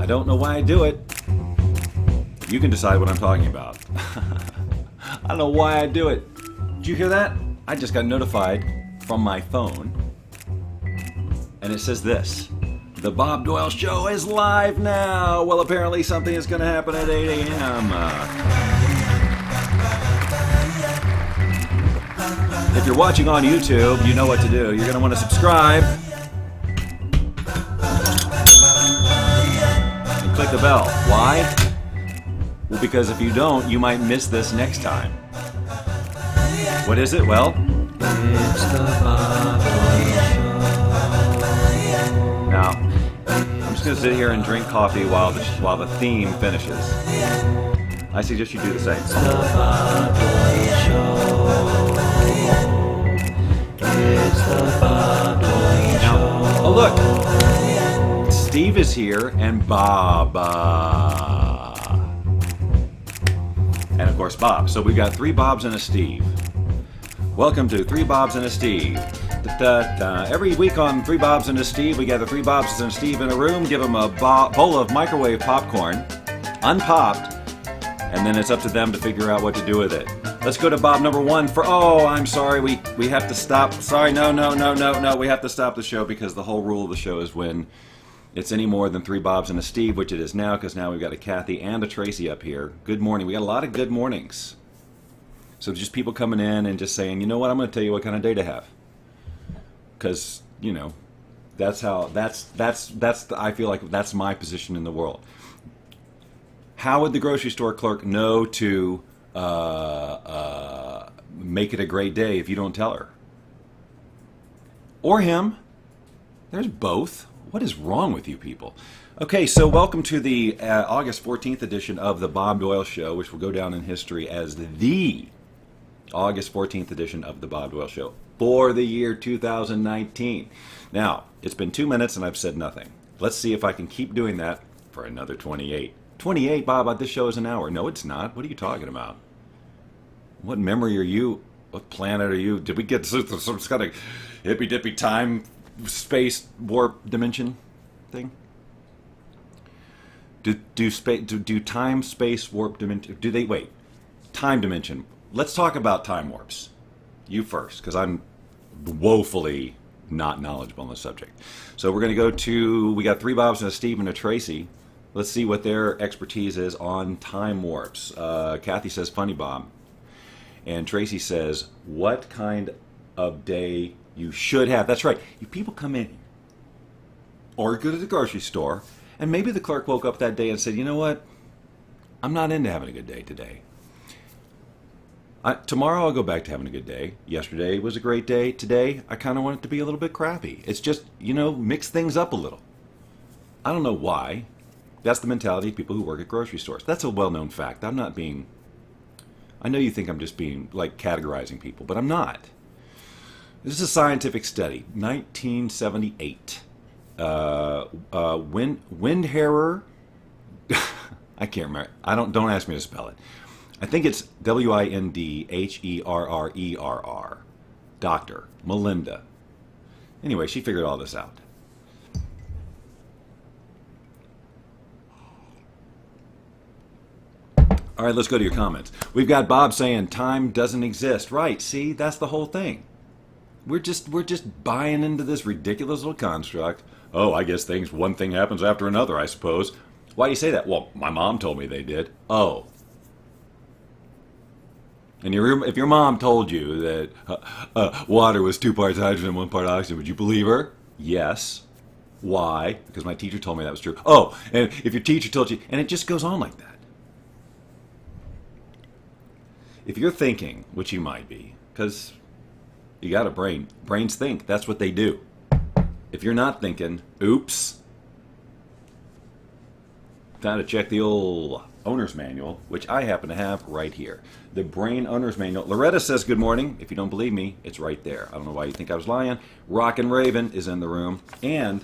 don't know why I do it. You can decide what I'm talking about. I don't know why I do it. Did you hear that? I just got notified from my phone, and it says this: the Bob Doyle Show is live now. Well, apparently something is going to happen at 8 a.m. If you're watching on YouTube, you know what to do. You're going to want to subscribe and click the bell. Why? Well, because if you don't, you might miss this next time. What is it? Well, it's the Bob Doyle Show. Now, I'm just going to sit here and drink coffee while the theme finishes. I suggest you do the same. It's the Bob Doyle Show. It's the Bob Doyle Show. Oh, look. Steve is here and Bob. And of course, Bob. So we've got 3 Bobs and a Steve. Welcome to 3 Bobs and a Steve. Every week on 3 Bobs and a Steve, we gather 3 Bobs and a Steve in a room, give them a bowl of microwave popcorn, unpopped, and then it's up to them to figure out what to do with it. Let's go to Bob number 1 for, oh, I'm sorry, we have to stop. Sorry, no, we have to stop the show because the whole rule of the show is when it's any more than 3 Bobs and a Steve, which it is now, because now we've got a Kathy and a Tracy up here. Good morning. We got a lot of good mornings. So just people coming in and just saying, you know what, I'm going to tell you what kind of day to have. Because, you know, that's how, I feel like that's my position in the world. How would the grocery store clerk know to make it a great day if you don't tell her? Or him. There's both. What is wrong with you people? Okay, so welcome to the August 14th edition of the Bob Doyle Show, which will go down in history as the August 14th edition of the Bob Doyle Show for the year 2019. Now, it's been 2 minutes and I've said nothing. Let's see if I can keep doing that for another 28. 28, Bob, this show is an hour. No, it's not. What are you talking about? What memory are you? What planet are you? Did we get some kind of hippy-dippy time, space, warp, dimension thing? Do time, space, warp, dimension, do they, wait, time dimension. Let's talk about time warps. You first, because I'm woefully not knowledgeable on the subject. So we're going to go to, we got 3 Bobs and a Steve and a Tracy. Let's see what their expertise is on time warps. Kathy says, funny Bob. And Tracy says, what kind of day you should have. That's right. You people come in or go to the grocery store, and maybe the clerk woke up that day and said, you know what? I'm not into having a good day today. Tomorrow I'll go back to having a good day. Yesterday was a great day. Today I kind of want it to be a little bit crappy. It's just, you know, mix things up a little. I don't know why. That's the mentality of people who work at grocery stores. That's a well-known fact. I'm not being... I know you think I'm just being, like, categorizing people, but I'm not. This is a scientific study. 1978. Windherrer... I can't remember. Don't ask me to spell it. I think it's Windherrer. Dr. Melinda. Anyway, she figured all this out. All right, let's go to your comments. We've got Bob saying time doesn't exist. Right, see, that's the whole thing. We're just buying into this ridiculous little construct. Oh, I guess one thing happens after another, I suppose. Why do you say that? Well, my mom told me they did. Oh. And if your mom told you that water was 2 parts hydrogen and 1 part oxygen, would you believe her? Yes. Why? Because my teacher told me that was true. Oh, and if your teacher told you, and it just goes on like that. If you're thinking, which you might be, because you got a brain, brains think, that's what they do. If you're not thinking, oops, time to check the old owner's manual, which I happen to have right here. The Brain Owner's Manual. Loretta says good morning. If you don't believe me, it's right there. I don't know why you think I was lying. Rockin' Raven is in the room. And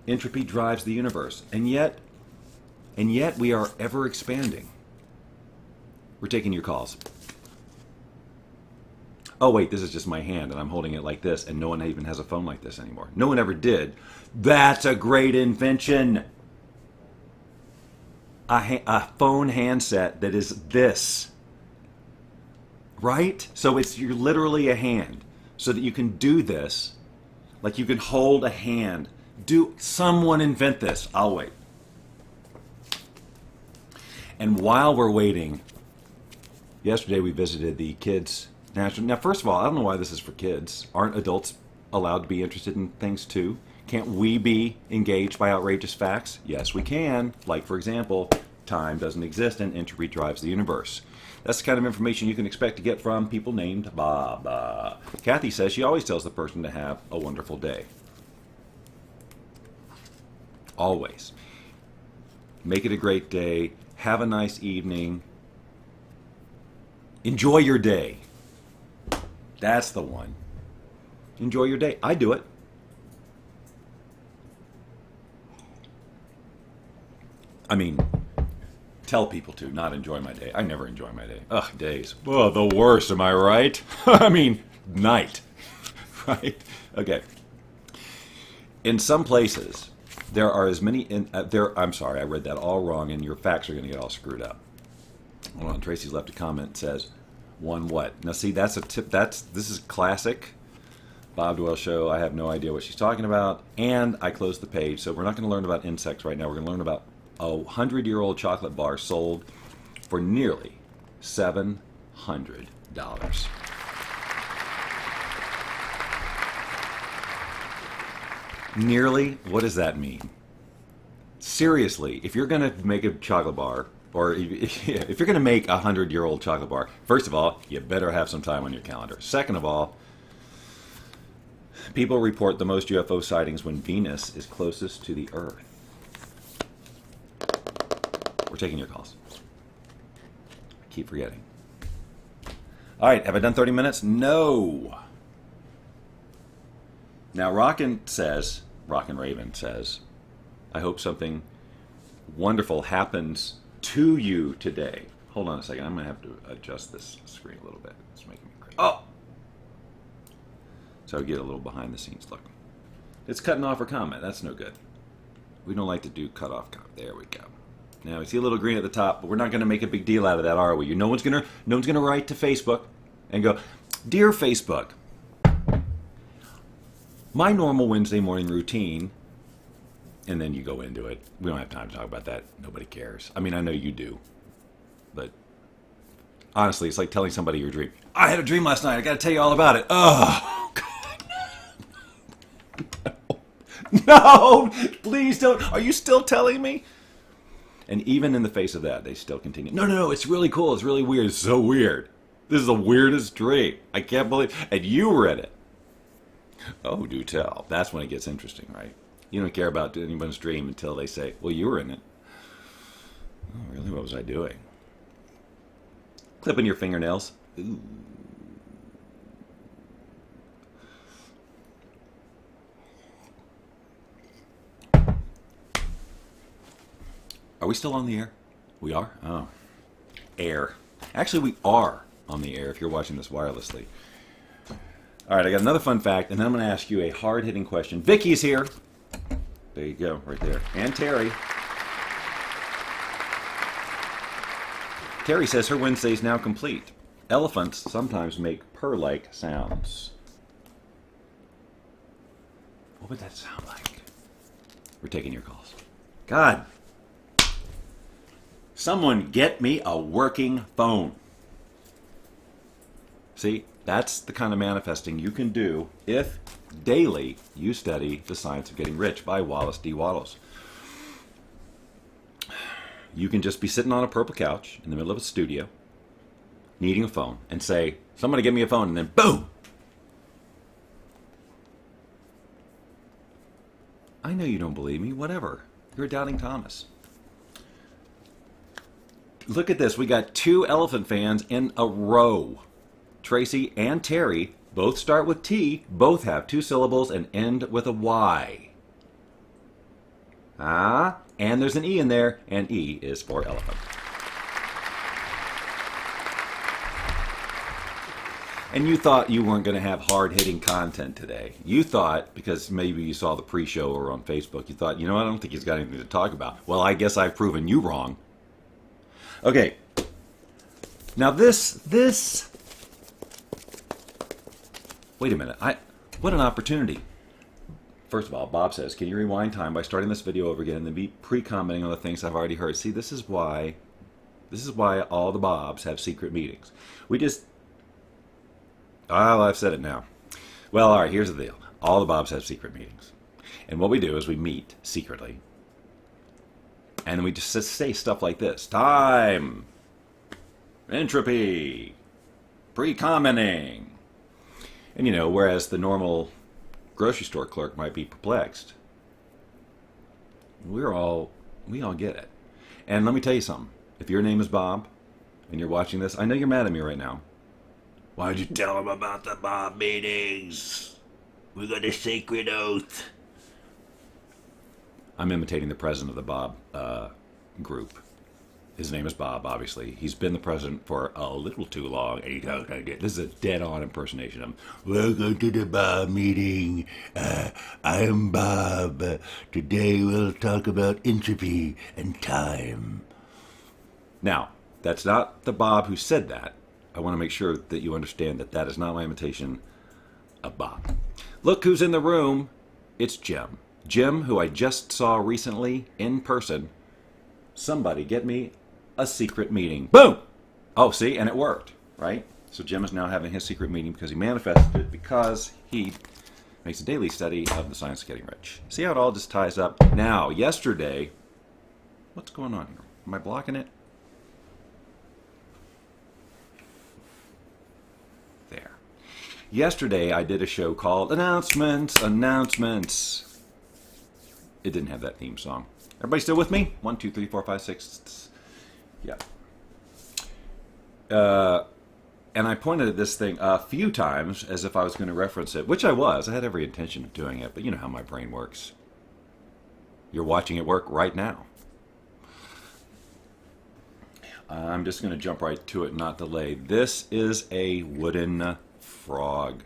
entropy drives the universe. And yet we are ever expanding. We're taking your calls. Oh wait, this is just my hand and I'm holding it like this and no one even has a phone like this anymore. No one ever did. That's a great invention. a phone handset that is this, right? So you're literally a hand, so that you can do this, like you can hold a hand. Someone invent this. I'll wait. And while we're waiting, yesterday we visited the Kids National. Now, first of all, I don't know why this is for kids. Aren't adults allowed to be interested in things too? Can't we be engaged by outrageous facts? Yes, we can. Like, for example, time doesn't exist and entropy drives the universe. That's the kind of information you can expect to get from people named Bob. Kathy says she always tells the person to have a wonderful day. Always. Make it a great day. Have a nice evening. Enjoy your day. That's the one. Enjoy your day. I do it. I mean, tell people to, not enjoy my day. I never enjoy my day. Ugh, days. Oh, the worst, am I right? I mean, night. Right? Okay. In some places, there are as many... I'm sorry, I read that all wrong, and your facts are going to get all screwed up. Hold on, Tracy's left a comment that says, one what? Now, see, that's a tip. This is classic Bob Doyle Show. I have no idea what she's talking about, and I closed the page, so we're not going to learn about insects right now. We're going to learn about a 100-year-old chocolate bar sold for nearly $700. Nearly? What does that mean? Seriously, if you're going to make a chocolate bar, or if you're going to make a 100-year-old chocolate bar, first of all, you better have some time on your calendar. Second of all, people report the most UFO sightings when Venus is closest to the Earth. We're taking your calls. I keep forgetting. All right, have I done 30 minutes? No. Now, Rockin' Raven says, I hope something wonderful happens to you today. Hold on a second. I'm going to have to adjust this screen a little bit. It's making me crazy. Oh! So I get a little behind the scenes look. It's cutting off her comment. That's no good. We don't like to do cut off comment. There we go. Now, we see a little green at the top, but we're not going to make a big deal out of that, are we? No one's going to write to Facebook and go, Dear Facebook, my normal Wednesday morning routine, and then you go into it. We don't have time to talk about that. Nobody cares. I mean, I know you do, but honestly, it's like telling somebody your dream. I had a dream last night. I got to tell you all about it. Oh, God. No, please don't. Are you still telling me? And even in the face of that, they still continue. No, it's really cool. It's really weird. It's so weird. This is the weirdest dream. I can't believe. And you were in it. Oh, do tell. That's when it gets interesting, right? You don't care about anyone's dream until they say, well, you were in it. Oh, really? What was I doing? Clipping your fingernails. Ooh. Are we still on the air? We are? Oh. Air. Actually, we are on the air if you're watching this wirelessly. All right, I got another fun fact, and then I'm going to ask you a hard-hitting question. Vicky's here. There you go, right there. And Terry. Terry says her Wednesday is now complete. Elephants sometimes make purr-like sounds. What would that sound like? We're taking your calls. God. Someone get me a working phone. See, that's the kind of manifesting you can do if daily you study The Science of Getting Rich by Wallace D. Wattles. You can just be sitting on a purple couch in the middle of a studio, needing a phone, and say, somebody get me a phone, and then boom! I know you don't believe me, whatever. You're a doubting Thomas. Look at this. We got 2 elephant fans in a row. Tracy and Terry both start with T, both have 2 syllables, and end with a Y. And there's an E in there, and E is for elephant. And you thought you weren't going to have hard-hitting content today. You thought, because maybe you saw the pre-show or on Facebook, you thought, I don't think he's got anything to talk about. Well, I guess I've proven you wrong. Okay. Now this. Wait a minute. What an opportunity. First of all, Bob says, can you rewind time by starting this video over again and then be pre-commenting on the things I've already heard? See, this is why all the Bobs have secret meetings. I've said it now. Well, all right, here's the deal. All the Bobs have secret meetings. And what we do is we meet secretly. And we just say stuff like this. Time. Entropy. Pre-commenting. And you know, whereas the normal grocery store clerk might be perplexed, we all get it. And let me tell you something. If your name is Bob and you're watching this, I know you're mad at me right now. Why'd you tell him about the Bob meetings? We got a sacred oath. I'm imitating the president of the Bob group. His name is Bob, obviously. He's been the president for a little too long, and he talks like this. This is a dead-on impersonation of him. Welcome to the Bob meeting. I am Bob. Today we'll talk about entropy and time. Now, that's not the Bob who said that. I want to make sure that you understand that that is not my imitation of Bob. Look who's in the room. It's Jim. Jim, who I just saw recently in person. Somebody get me a secret meeting. Boom! Oh, see? And it worked, right? So Jim is now having his secret meeting because he manifested it because he makes a daily study of the science of getting rich. See how it all just ties up? Now, yesterday, what's going on here? Am I blocking it? There. Yesterday, I did a show called Announcements. It didn't have that theme song. Everybody still with me? 1, 2, 3, 4, 5, 6. Yeah. And I pointed at this thing a few times as if I was going to reference it, which I was. I had every intention of doing it, but you know how my brain works. You're watching it work right now. I'm just going to jump right to it, not delay. This is a wooden frog.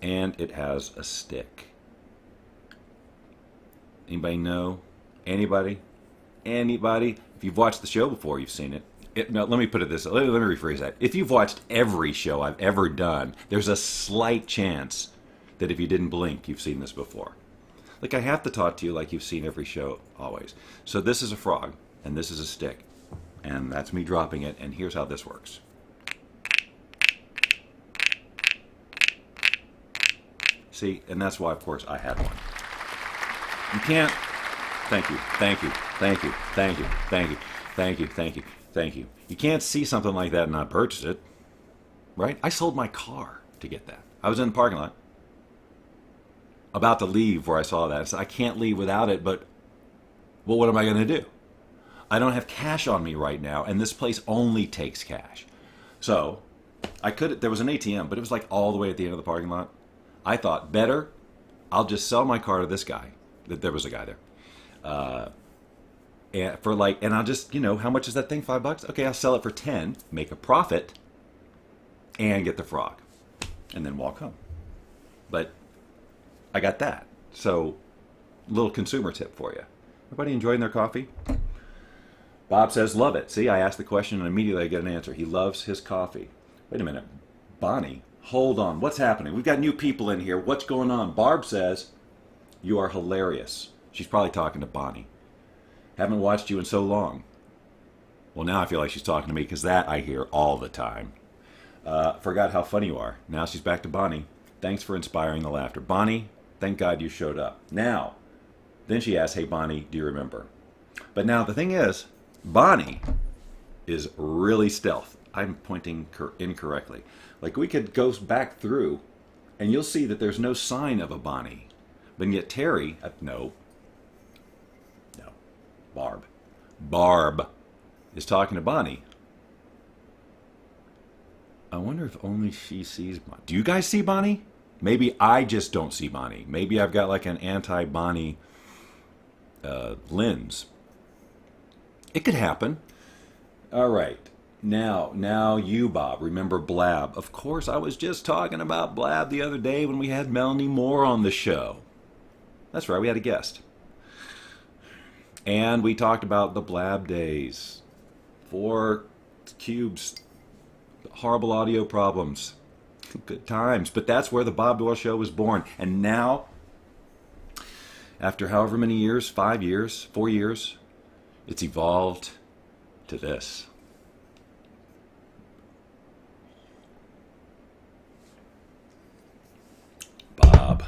And it has a stick. Anybody know? Anybody? If you've watched the show before, you've seen it. No, let me put it this way. Let me rephrase that. If you've watched every show I've ever done, there's a slight chance that if you didn't blink, you've seen this before. Like, I have to talk to you like you've seen every show always. So this is a frog, and this is a stick. And that's me dropping it, and here's how this works. See, and that's why, of course, I had one. You can't... Thank you. You can't see something like that and not purchase it, right? I sold my car to get that. I was in the parking lot, about to leave where I saw that. I said, I can't leave without it, but, well, what am I going to do? I don't have cash on me right now, and this place only takes cash. So, there was an ATM, but it was like all the way at the end of the parking lot. I thought, better, I'll just sell my car to this guy. There was a guy there. And I'll just, how much is that thing? $5? Okay, I'll sell it for 10, make a profit, and get the frog, and then walk home. But I got that. So, little consumer tip for you. Everybody enjoying their coffee? Bob says, love it. See, I asked the question and immediately I get an answer. He loves his coffee. Wait a minute. Bonnie, hold on. What's happening? We've got new people in here. What's going on? Barb says, you are hilarious. She's probably talking to Bonnie. Haven't watched you in so long. Well, now I feel like she's talking to me because that I hear all the time. Forgot how funny you are. Now she's back to Bonnie. Thanks for inspiring the laughter. Bonnie, thank God you showed up. Now, then she asks, hey, Bonnie, do you remember? But now the thing is, Bonnie is really stealth. I'm pointing incorrectly. Like, we could go back through and you'll see that there's no sign of a Bonnie. But yet Terry, Barb is talking to Bonnie. I wonder if only she sees Bonnie. Do you guys see Bonnie? Maybe I just don't see Bonnie. Maybe I've got like an anti-Bonnie lens. It could happen. All right. Now you, Bob, remember Blab. Of course, I was just talking about Blab the other day when we had Melanie Moore on the show. That's right, we had a guest. And we talked about the blab days. 4 cubes. Horrible audio problems. Good times. But that's where the Bob Doyle Show was born. And now, after however many years, 5 years, 4 years, it's evolved to this. Bob.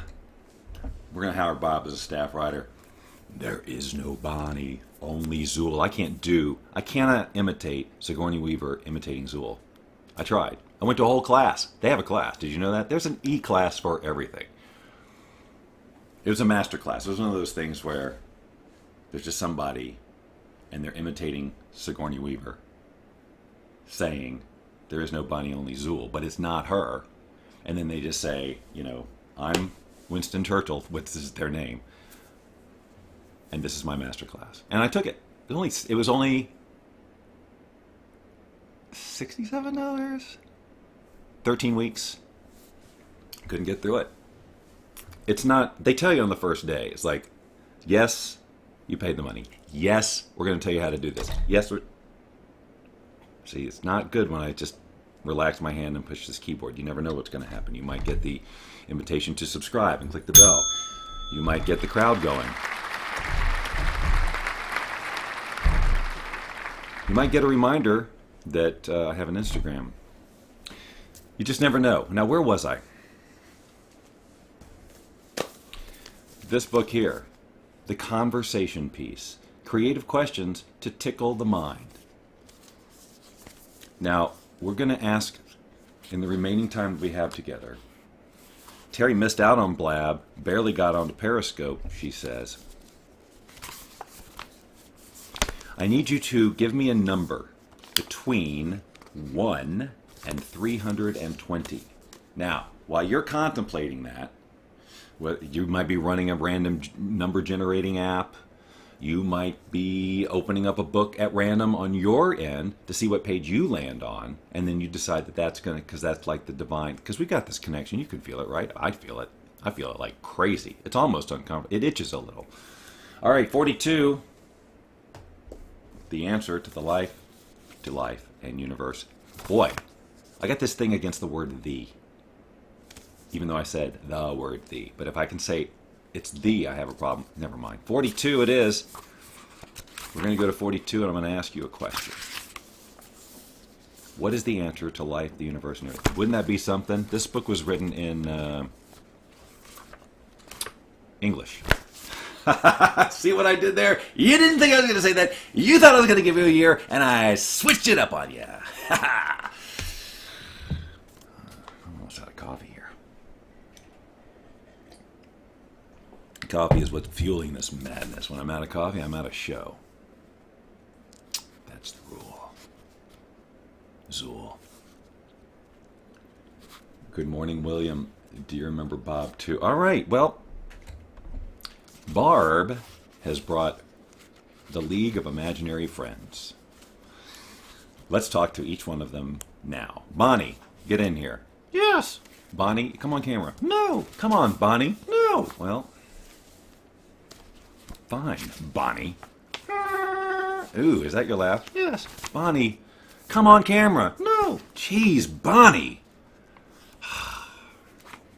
We're going to hire Bob as a staff writer. There is no Bonnie, only Zool. I cannot imitate Sigourney Weaver imitating Zool. I tried. I went to a whole class. They have a class. Did you know that? There's an E-class for everything. It was a master class. It was one of those things where there's just somebody and they're imitating Sigourney Weaver saying, there is no Bonnie, only Zool, but it's not her. And then they just say, I'm Winston Churchill, which is their name. And this is my master class. And I took it. It was only $67? 13 weeks. Couldn't get through it. It's not, they tell you on the first day. It's like, yes, you paid the money. Yes, we're going to tell you how to do this. Yes, see, it's not good when I just relax my hand and push this keyboard. You never know what's going to happen. You might get the invitation to subscribe and click the bell. You might get the crowd going. You might get a reminder that I have an Instagram. You just never know. Now, where was I? This book here, The Conversation Piece. Creative questions to tickle the mind. Now, we're going to ask, in the remaining time that we have together, Terry missed out on Blab, barely got onto Periscope, she says. I need you to give me a number between 1 and 320. Now, while you're contemplating that, you might be running a random number generating app. You might be opening up a book at random on your end to see what page you land on, and then you decide that that's going to, because that's like the divine, because we got this connection. You can feel it, right? I feel it. I feel it like crazy. It's almost uncomfortable. It itches a little. All right, 42. The answer to the life and universe. Boy, I got this thing against the word the. Even though I said the word the. But if I can say it's the, I have a problem. Never mind. 42 it is. We're going to go to 42 and I'm going to ask you a question. What is the answer to life, the universe, and everything? Wouldn't that be something? This book was written in English. See what I did there? You didn't think I was going to say that. You thought I was going to give you a year, and I switched it up on you. I'm almost out of coffee here. Coffee is what's fueling this madness. When I'm out of coffee, I'm out of show. That's the rule. Zool. Good morning, William. Do you remember Bob, too? All right, well, Barb has brought the League of Imaginary Friends. Let's talk to each one of them now. Bonnie, get in here. Yes. Bonnie, come on camera. No. Come on, Bonnie. No. Well, fine, Bonnie. Ooh, is that your laugh? Yes. Bonnie, come on camera. No. Jeez, Bonnie.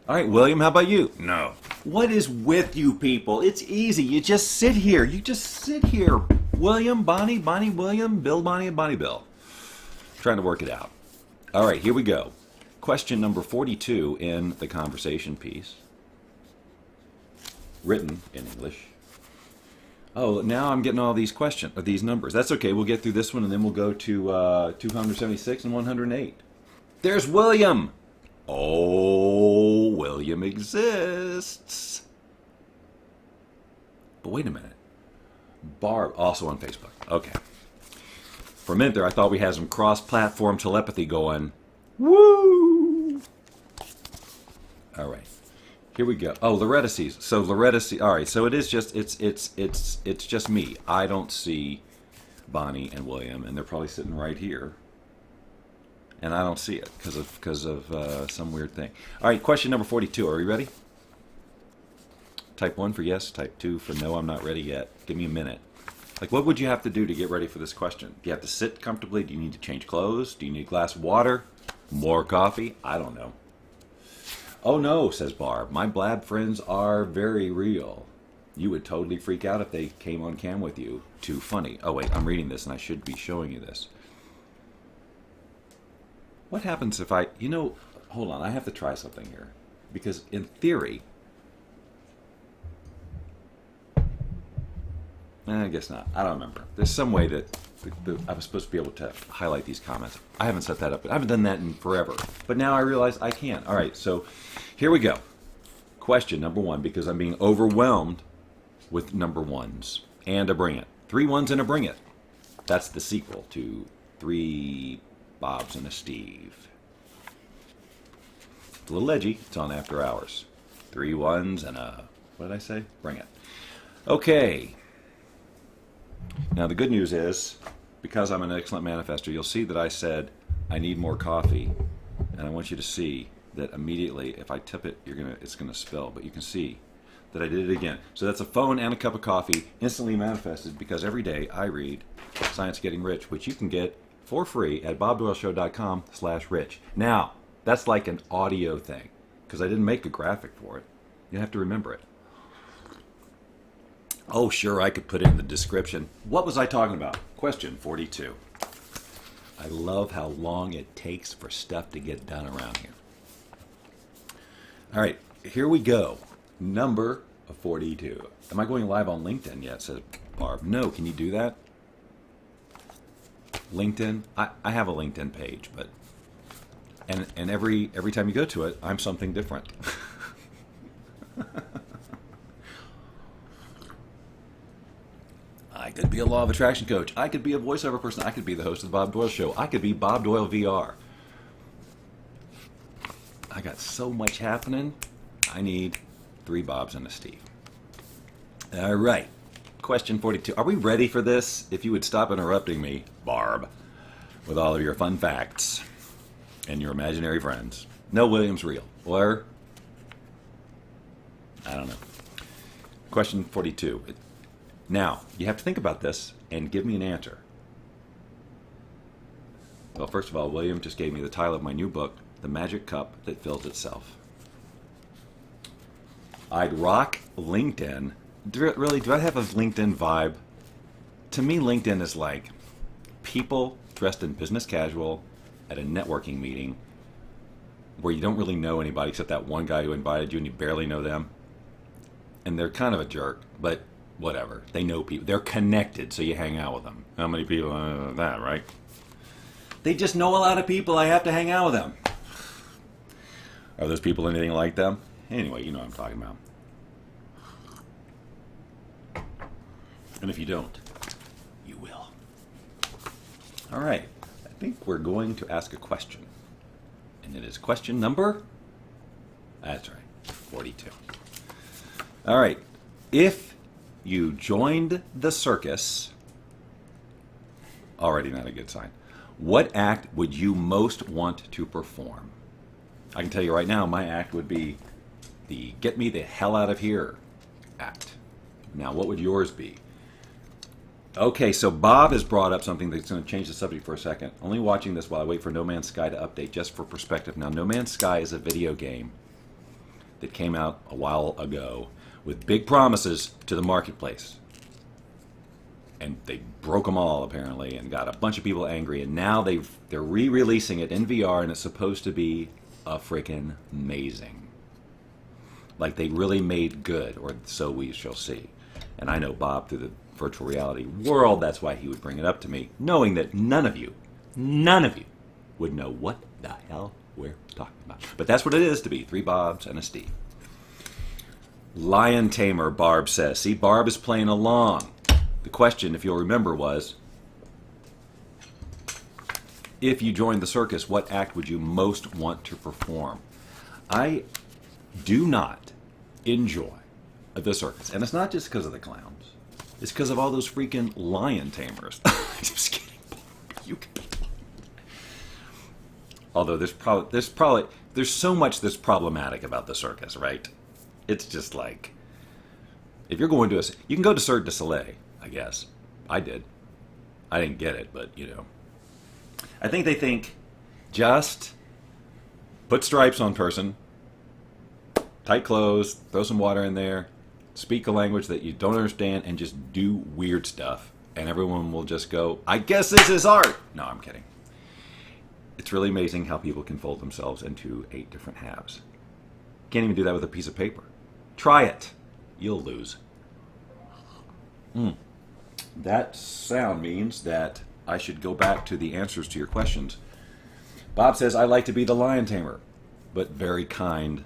All right, William, how about you? No. What is with you people? It's easy. You just sit here. You just sit here. William, Bonnie, Bonnie, William, Bill, Bonnie, and Bonnie, Bill. Trying to work it out. All right, here we go. Question number 42 in the conversation piece. Written in English. Oh, now I'm getting all these questions, these numbers. That's okay. We'll get through this one, and then we'll go to 276 and 108. There's William. Oh, William exists. But wait a minute. Barb, also on Facebook. Okay. For a minute there, I thought we had some cross-platform telepathy going. Woo! All right. Here we go. Oh, Loretta sees. So Loretta sees. All right. So it is just it's just me. I don't see Bonnie and William, and they're probably sitting right here. And I don't see it because of some weird thing. All right, question number 42. Are we ready? Type 1 for yes, type 2 for no. I'm not ready yet. Give me a minute. Like, what would you have to do to get ready for this question? Do you have to sit comfortably? Do you need to change clothes? Do you need a glass of water? More coffee? I don't know. Oh no, says Barb. My blab friends are very real. You would totally freak out if they came on cam with you. Too funny. Oh wait, I'm reading this and I should be showing you this. What happens if I, hold on, I have to try something here. Because in theory, I guess not. I don't remember. There's some way that I was supposed to be able to highlight these comments. I haven't set that up. I haven't done that in forever. But now I realize I can. All right, so here we go. Question number 1, because I'm being overwhelmed with number ones and a bring it. 3 ones and a bring it. That's the sequel to 3 Bobs and a Steve. It's a little edgy. It's on After Hours. 3 ones and a, what did I say? Bring it. Okay. Now the good news is, because I'm an excellent manifester, you'll see that I said I need more coffee, and I want you to see that immediately if I tip it, it's gonna spill. But you can see that I did it again. So that's a phone and a cup of coffee instantly manifested, because every day I read Science Getting Rich, which you can get for free at bobdoyleshow.com/rich. Now that's like an audio thing, because I didn't make a graphic for it. You have to remember it. Oh, sure, I could put it in the description. What was I talking about? Question 42. I love how long it takes for stuff to get done around here. All right, here we go. Number 42. Am I going live on LinkedIn yet, says Barb. No, can you do that? LinkedIn? I have a LinkedIn page, but and every time you go to it, I'm something different. I could be a law of attraction coach. I could be a voiceover person. I could be the host of the Bob Doyle Show. I could be Bob Doyle VR. I got so much happening. I need 3 Bobs and a Steve. All right. Question 42. Are we ready for this? If you would stop interrupting me, Barb, with all of your fun facts and your imaginary friends. No, William's real. Or, I don't know. Question 42. Now, you have to think about this and give me an answer. Well, first of all, William just gave me the title of my new book, The Magic Cup That Fills Itself. I'd rock LinkedIn. Really, do I have a LinkedIn vibe? To me, LinkedIn is like people dressed in business casual at a networking meeting where you don't really know anybody except that one guy who invited you and you barely know them. And they're kind of a jerk, but whatever. They know people. They're connected, so you hang out with them. How many people that, right? They just know a lot of people. I have to hang out with them. Are those people anything like them? Anyway, you know what I'm talking about. And if you don't, you will. All right. I think we're going to ask a question. And it is question number? That's right, 42. All right. If you joined the circus, already not a good sign, what act would you most want to perform? I can tell you right now, my act would be the get me the hell out of here act. Now, what would yours be? Okay, so Bob has brought up something that's going to change the subject for a second. Only watching this while I wait for No Man's Sky to update, just for perspective. Now, No Man's Sky is a video game that came out a while ago with big promises to the marketplace. And they broke them all, apparently, and got a bunch of people angry. And now they're re-releasing it in VR, and it's supposed to be a freaking amazing. Like they really made good, or so we shall see. And I know Bob, through the virtual reality world, that's why he would bring it up to me, knowing that none of you would know what the hell we're talking about. But that's what it is to be 3 Bobs and a Steve. Lion Tamer, Barb says. See, Barb is playing along. The question, if you'll remember, was, if you joined the circus, what act would you most want to perform? I do not enjoy the circus. And it's not just because of the clowns. It's because of all those freaking lion tamers. Just kidding. You can be. Although there's so much that's problematic about the circus, right? It's just like, if you're going to you can go to Cirque du Soleil, I guess. I did. I didn't get it, but, I think they think just put stripes on person, tight clothes, throw some water in there, speak a language that you don't understand, and just do weird stuff. And everyone will just go, I guess this is art. No, I'm kidding. It's really amazing how people can fold themselves into 8 different halves. Can't even do that with a piece of paper. Try it. You'll lose. That sound means that I should go back to the answers to your questions. Bob says, I like to be the lion tamer, but very kind.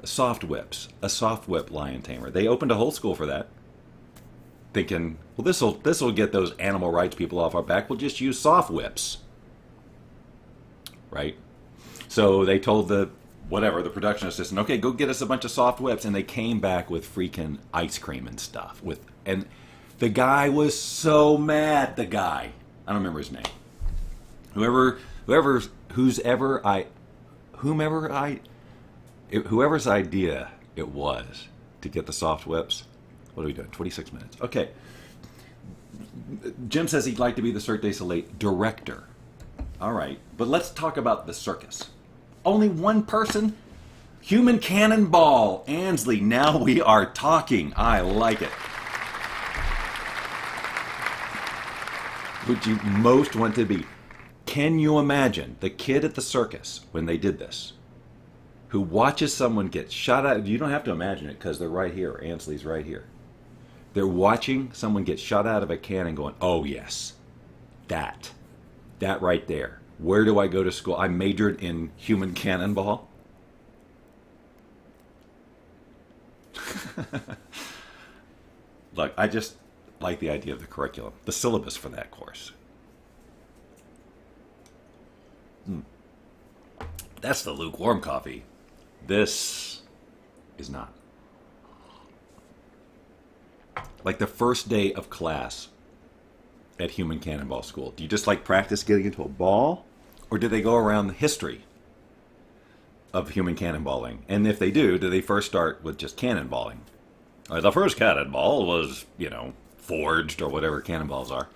A soft whip lion tamer. They opened a whole school for that, thinking, well, this'll get those animal rights people off our back. We'll just use soft whips, right? So they told the production assistant, okay, go get us a bunch of soft whips, and they came back with freaking ice cream and stuff. And the guy was so mad. The guy, I don't remember his name. Whoever's idea it was to get the soft whips. What are we doing? 26 minutes. Okay. Jim says he'd like to be the Cirque du Soleil director. All right, but let's talk about the circus. Only one person? Human Cannonball. Ansley, now we are talking. I like it. Would you most want to be? Can you imagine the kid at the circus when they did this, who watches someone get shot at? You don't have to imagine it because they're right here. Ansley's right here. They're watching someone get shot out of a cannon going, oh yes, that right there. Where do I go to school? I majored in human cannonball. Look, I just like the idea of the curriculum, the syllabus for that course. That's the lukewarm coffee. This is not. Like the first day of class at Human Cannonball School, do you just like practice getting into a ball? Or do they go around the history of human cannonballing? And if they do they first start with just cannonballing? The first cannonball was, forged, or whatever cannonballs are,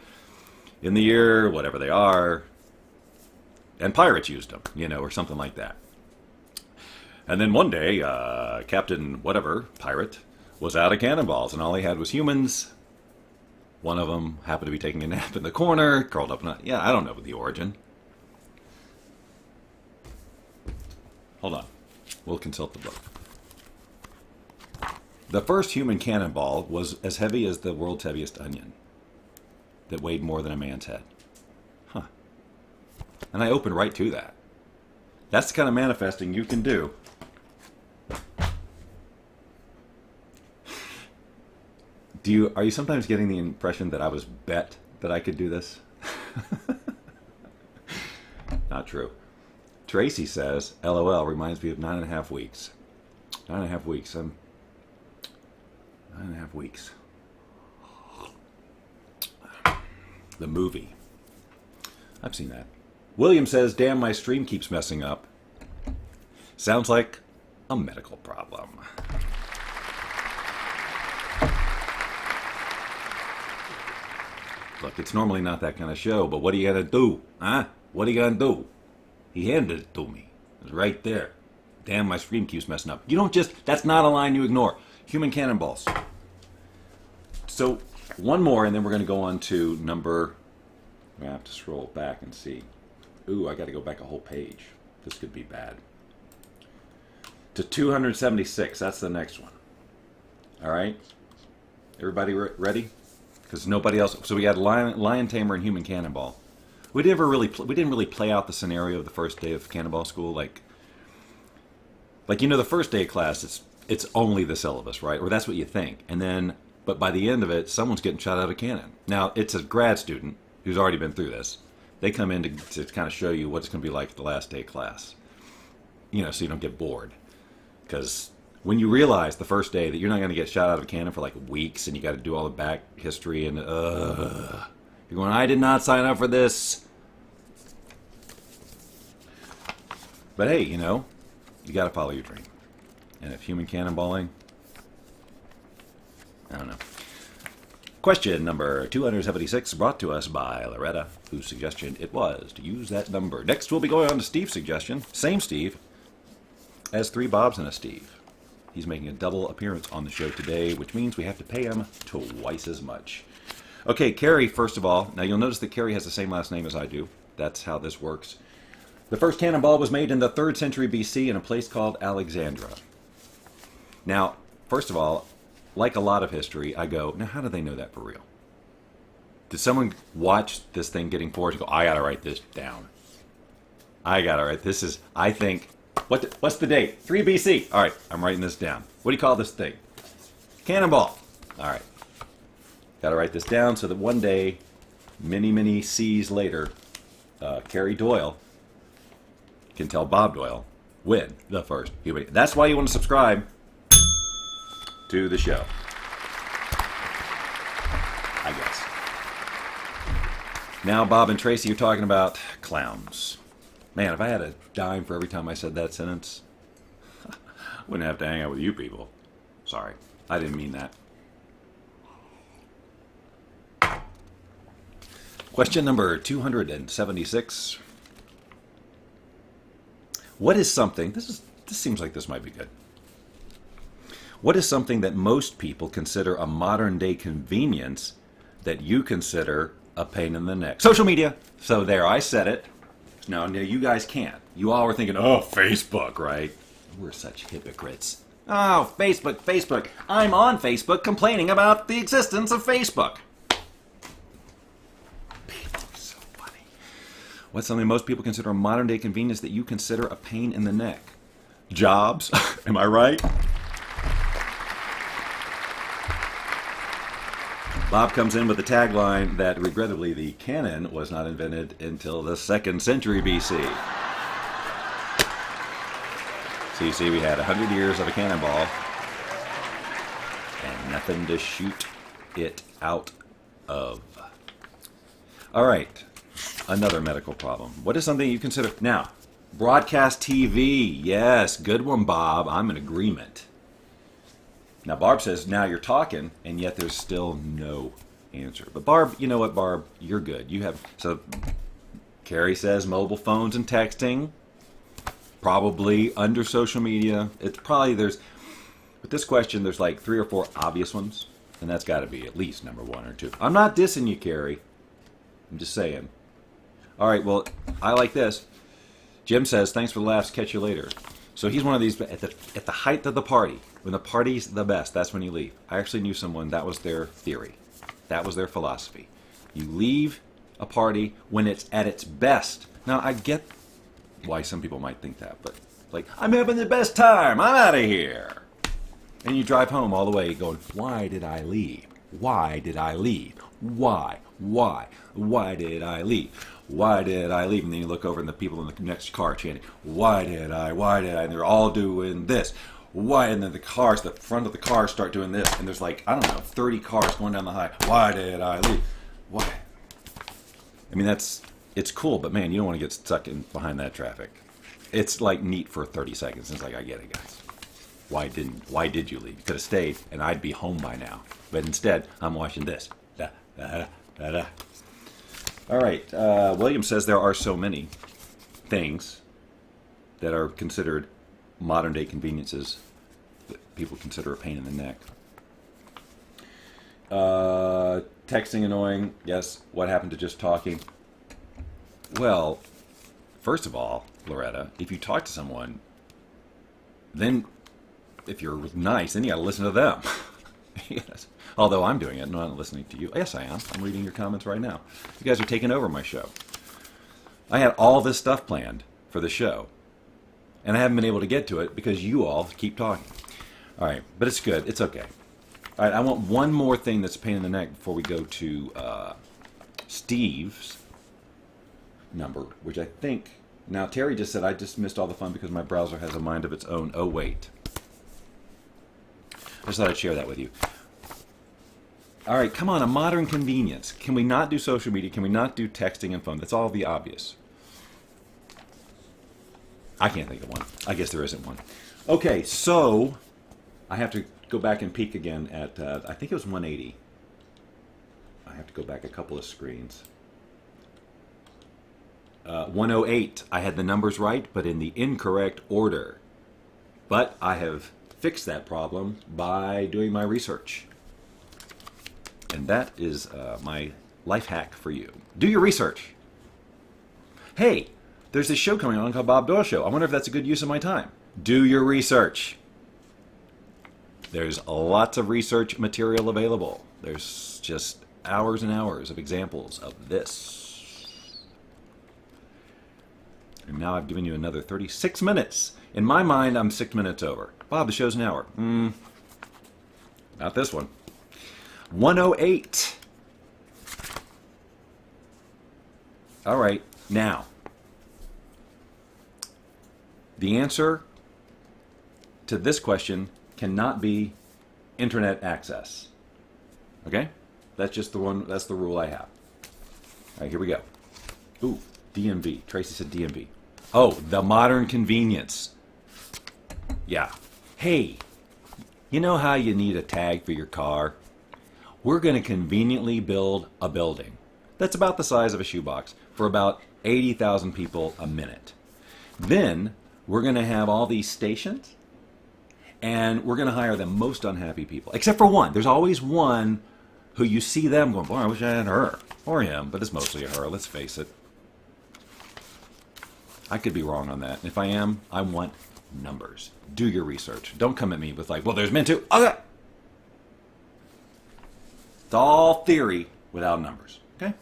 in the year, whatever they are, and pirates used them, or something like that. And then one day, Captain whatever, pirate, was out of cannonballs, and all he had was humans. One of them happened to be taking a nap in the corner, curled up in a... Yeah, I don't know the origin. Hold on. We'll consult the book. The first human cannonball was as heavy as the world's heaviest onion that weighed more than a man's head. Huh. And I opened right to that. That's the kind of manifesting you can do. Are you sometimes getting the impression that I was bet that I could do this? Not true. Tracy says, LOL, reminds me of 9.5 weeks. 9.5 weeks. 9.5 weeks. The movie. I've seen that. William says, damn, my stream keeps messing up. Sounds like a medical problem. Look, it's normally not that kind of show, but what are you going to do? Huh? What are you going to do? He handed it to me. It was right there. Damn, my stream keeps messing up. You don't just... That's not a line you ignore. Human cannonballs. So, one more, and then we're going to go on to number... I have to scroll back and see. Ooh, I got to go back a whole page. This could be bad. To 276. That's the next one. All right? Everybody ready? Because nobody else... So we had Lion Tamer and Human Cannonball. We didn't really play out the scenario of the first day of Cannonball School. Like the first day of class, it's only the syllabus, right? Or that's what you think. And then, but by the end of it, someone's getting shot out of a cannon. Now, it's a grad student who's already been through this. They come in to kind of show you what it's going to be like the last day of class. So you don't get bored. Because when you realize the first day that you're not going to get shot out of a cannon for like weeks, and you got to do all the back history, and you're going, I did not sign up for this. But hey, you got to follow your dream. And if human cannonballing, I don't know. Question number 276 brought to us by Loretta, whose suggestion it was to use that number. Next, we'll be going on to Steve's suggestion. Same Steve as Three Bobs and a Steve. He's making a double appearance on the show today, which means we have to pay him twice as much. Okay, Carrie, first of all. Now, you'll notice that Carrie has the same last name as I do. That's how this works. The first cannonball was made in the 3rd century BC in a place called Alexandria. Now, first of all, like a lot of history, I go, now how do they know that for real? Did someone watch this thing getting forged and go, I gotta write this down? I gotta write, this is, I think, what's the date? 3 BC. All right, I'm writing this down. What do you call this thing? Cannonball. All right. Gotta write this down so that one day, many C's later, Carrie Doyle can tell Bob Doyle when the first human. That's why you want to subscribe to the show, I guess. Now, Bob and Tracy, you're talking about clowns. Man, if I had a dime for every time I said that sentence, I wouldn't have to hang out with you people. Sorry, I didn't mean that. Question number 276. What is something, this seems like this might be good. What is something that most people consider a modern day convenience that you consider a pain in the neck? Social media. So there, I said it. No, you guys can't. You all were thinking, oh, Facebook, right? We're such hypocrites. Oh, Facebook. I'm on Facebook complaining about the existence of Facebook. So funny. What's something most people consider a modern day convenience that you consider a pain in the neck? Jobs. Am I right? Bob comes in with the tagline that, regrettably, the cannon was not invented until the 2nd century BC. So you see, we had 100 years of a cannonball and nothing to shoot it out of. All right, another medical problem. What is something you consider? Now, broadcast TV. Yes, good one, Bob. I'm in agreement. Now, Barb says, now you're talking, and yet there's still no answer. But Barb, you know what, Barb? You're good. You have, so Carrie says mobile phones and texting, probably under social media. It's probably, with this question, there's like 3 or 4 obvious ones, and that's got to be at least number 1 or 2. I'm not dissing you, Carrie. I'm just saying. All right, well, I like this. Jim says, thanks for the laughs, catch you later. So he's one of these, at the height of the party, when the party's the best, that's when you leave. I actually knew someone, that was their theory. That was their philosophy. You leave a party when it's at its best. Now, I get why some people might think that, but like, I'm having the best time, I'm out of here. And you drive home all the way going, why did I leave? Why did I leave? Why did I leave? Why did I leave? And then you look over and the people in the next car chanting, why did I? And they're all doing this. Why? And then the front of the cars start doing this. And there's like, I don't know, 30 cars going down the highway. Why did I leave? Why? I mean, it's cool, but man, you don't want to get stuck in behind that traffic. It's like neat for 30 seconds. It's like, I get it, guys. Why did you leave? You could have stayed and I'd be home by now. But instead, I'm watching this. Da, da, da, da. All right, William says there are so many things that are considered modern-day conveniences that people consider a pain in the neck. Texting annoying, yes. What happened to just talking? Well, first of all, Loretta, if you talk to someone, then if you're nice, then you got to listen to them. Yes. Although I'm doing it, not listening to you. Yes, I am. I'm reading your comments right now. You guys are taking over my show. I had all this stuff planned for the show, and I haven't been able to get to it because you all keep talking. All right, but it's good. It's okay. All right, I want one more thing that's a pain in the neck before we go to Steve's number, which I think... Now, Terry just said, I just missed all the fun because my browser has a mind of its own. Oh, wait. I just thought I'd share that with you. All right, come on, a modern convenience. Can we not do social media? Can we not do texting and phone? That's all the obvious. I can't think of one. I guess there isn't one. Okay, so I have to go back and peek again at, I think it was 180. I have to go back a couple of screens. 108. I had the numbers right, but in the incorrect order. But I have fixed that problem by doing my research. And that is my life hack for you. Do your research. Hey, there's this show coming on called Bob Doyle Show. I wonder if that's a good use of my time. Do your research. There's lots of research material available. There's just hours and hours of examples of this. And now I've given you another 36 minutes. In my mind, I'm 6 minutes over. Bob, the show's an hour. Not this one. 108. All right, now. The answer to this question cannot be internet access. Okay? That's just the one, that's the rule I have. All right, here we go. Ooh, DMV. Tracy said DMV. Oh, the modern convenience. Yeah. Hey, you know how you need a tag for your car? We're going to conveniently build a building that's about the size of a shoebox for about 80,000 people a minute. Then we're going to have all these stations, and we're going to hire the most unhappy people, except for one. There's always one who you see them going, boy, I wish I had her, or him, but it's mostly a her, let's face it. I could be wrong on that. And if I am, I want numbers. Do your research. Don't come at me with like, well, there's meant to. Okay. It's all theory without numbers. Okay?